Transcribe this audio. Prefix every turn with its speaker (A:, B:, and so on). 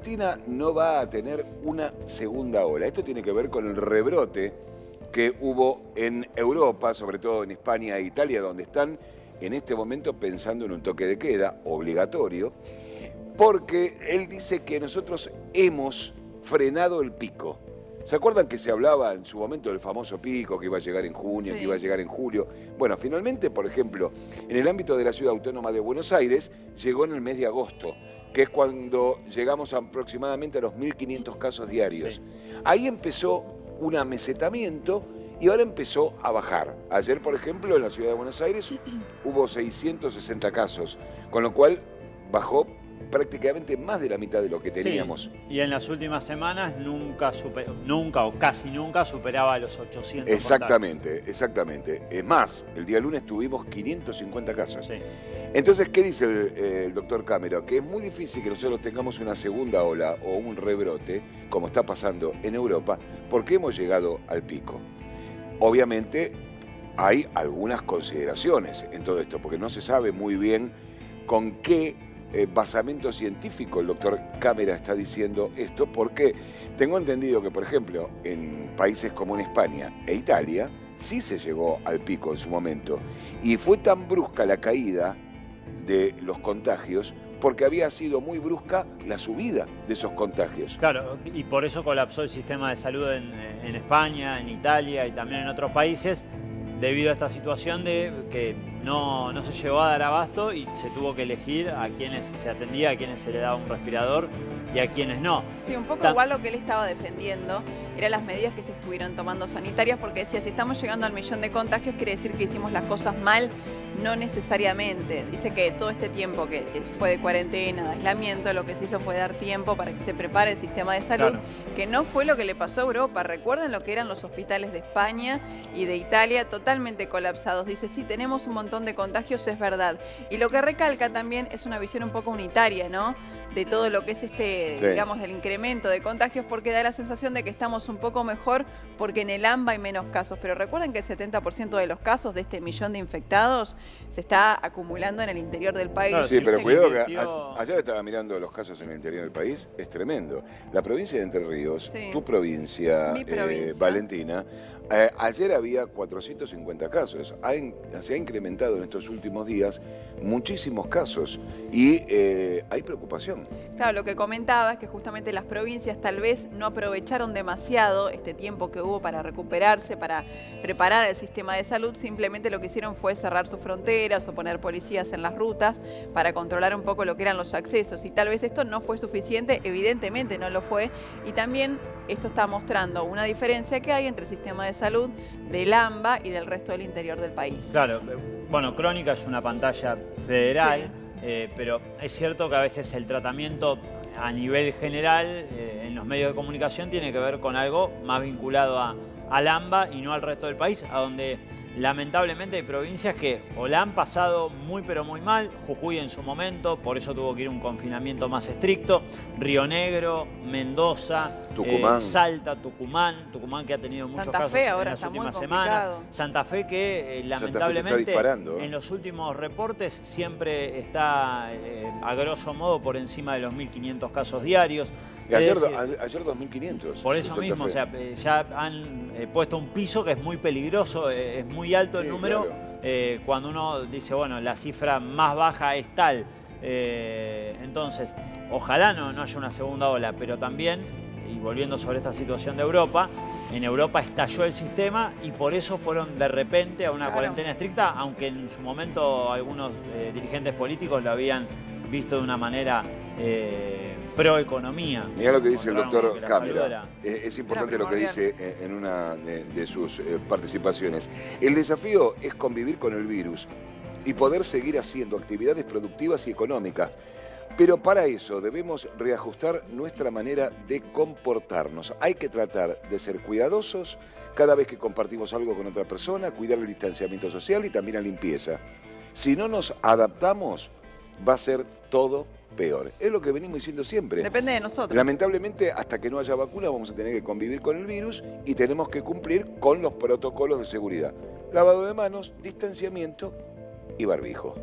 A: Argentina no va a tener una segunda ola. Esto tiene que ver con el rebrote que hubo en Europa, sobre todo en España e Italia, donde están en este momento pensando en un toque de queda obligatorio, porque él dice que nosotros hemos frenado el pico. ¿Se acuerdan que se hablaba en su momento del famoso pico que iba a llegar en junio, que iba a llegar en julio? Bueno, finalmente, por ejemplo, en el ámbito de la Ciudad Autónoma de Buenos Aires, llegó en el mes de agosto, que es cuando llegamos aproximadamente a los 1.500 casos diarios.
B: Sí.
A: Ahí empezó un amesetamiento y ahora empezó a bajar. Ayer, por ejemplo, en la Ciudad de Buenos Aires hubo 660 casos, con lo cual bajó prácticamente más de la mitad de lo que teníamos.
B: Sí, y en las últimas semanas nunca o casi nunca superaba los 800
A: Exactamente, exactamente. Es más, el día lunes tuvimos 550 casos.
B: Sí.
A: Entonces, ¿qué dice el doctor Cámara? Que es muy difícil que nosotros tengamos una segunda ola o un rebrote, como está pasando en Europa, porque hemos llegado al pico. Obviamente, hay algunas consideraciones en todo esto, porque no se sabe muy bien con qué basamento científico el doctor Cámara está diciendo esto, porque tengo entendido que, por ejemplo, en países como en España e Italia, sí se llegó al pico en su momento. Y fue tan brusca la caída de los contagios, porque había sido muy brusca la subida de esos contagios.
B: Claro, y por eso colapsó el sistema de salud en España, en Italia y también en otros países, debido a esta situación de que no se llegó a dar abasto y se tuvo que elegir a quienes se atendía, a quienes se le daba un respirador y a quienes no.
C: Sí, un poco igual lo que él estaba defendiendo eran las medidas que se estuvieron tomando sanitarias, porque decía, si estamos llegando al 1.000.000 de contagios, quiere decir que hicimos las cosas mal. No necesariamente. Dice que todo este tiempo que fue de cuarentena, de aislamiento, lo que se hizo fue dar tiempo para que se prepare el sistema de salud,
B: Claro.
C: que no fue lo que le pasó a Europa. Recuerden lo que eran los hospitales de España y de Italia totalmente colapsados. Dice, sí, tenemos un montón de contagios, es verdad. Y lo que recalca también es una visión un poco unitaria, ¿no? De todo lo que es digamos, el incremento de contagios, porque da la sensación de que estamos un poco mejor porque en el AMBA hay menos casos. Pero recuerden que el 70% de los casos de este 1.000.000 de infectados se está acumulando en el interior del país.
B: Claro,
A: Sí, pero
B: se
A: cuidado que
B: invirtió-
A: ayer estaba mirando los casos en el interior del país, es tremendo. La provincia de Entre Ríos,
C: Sí.
A: tu provincia,
C: Mi provincia.
A: Valentina, ayer había 450 casos. Se ha incrementado en estos últimos días muchísimos casos y hay preocupación.
C: Claro, lo que comentaba es que justamente las provincias tal vez no aprovecharon demasiado este tiempo que hubo para recuperarse, para preparar el sistema de salud. Simplemente lo que hicieron fue cerrar sus fronteras o poner policías en las rutas para controlar un poco lo que eran los accesos. Y tal vez esto no fue suficiente, evidentemente no lo fue. Y también esto está mostrando una diferencia que hay entre el sistema de salud del AMBA y del resto del interior del país.
B: Claro, bueno, Crónica es una pantalla federal, pero es cierto que a veces el tratamiento a nivel general en los medios de comunicación tiene que ver con algo más vinculado al AMBA y no al resto del país, a donde lamentablemente hay provincias que o la han pasado muy pero muy mal, Jujuy en su momento, por eso tuvo que ir a un confinamiento más estricto, Río Negro, Mendoza,
A: Tucumán.
B: Salta, Tucumán que ha tenido muchos
C: Santa
B: casos
C: Fe ahora
B: en las
C: está muy
B: últimas
C: complicado.
B: semanas, Santa Fe que
A: Santa Fe se está
B: lamentablemente
A: disparando.
B: en los últimos reportes siempre está a grosso modo por encima de los 1.500 casos diarios.
A: Y ayer,
B: Es decir,
A: ayer 2.500.
B: por eso
A: Santa
B: mismo,
A: Fe.
B: o sea, ya han puesto un piso que es muy peligroso, es muy alto el
A: Sí,
B: número,
A: claro.
B: cuando uno dice, bueno, la cifra más baja es tal. Entonces, ojalá no haya una segunda ola, pero también, y volviendo sobre esta situación de Europa, en Europa estalló el sistema y por eso fueron de repente a una
C: Claro.
B: cuarentena estricta, aunque en su momento algunos dirigentes políticos lo habían visto de una manera pro economía.
A: Mirá lo que dice el
B: Encontraron
A: doctor
B: que la salud
A: Cámara.
B: era-
A: Es importante lo que
C: primordial.
A: dice en una de sus participaciones. El desafío es convivir con el virus y poder seguir haciendo actividades productivas y económicas. Pero para eso debemos reajustar nuestra manera de comportarnos. Hay que tratar de ser cuidadosos cada vez que compartimos algo con otra persona, cuidar el distanciamiento social y también la limpieza. Si no nos adaptamos, va a ser todo peor. Es lo que venimos diciendo siempre.
C: Depende de nosotros.
A: Lamentablemente, hasta que no haya vacuna, vamos a tener que convivir con el virus y tenemos que cumplir con los protocolos de seguridad. Lavado de manos, distanciamiento y barbijo.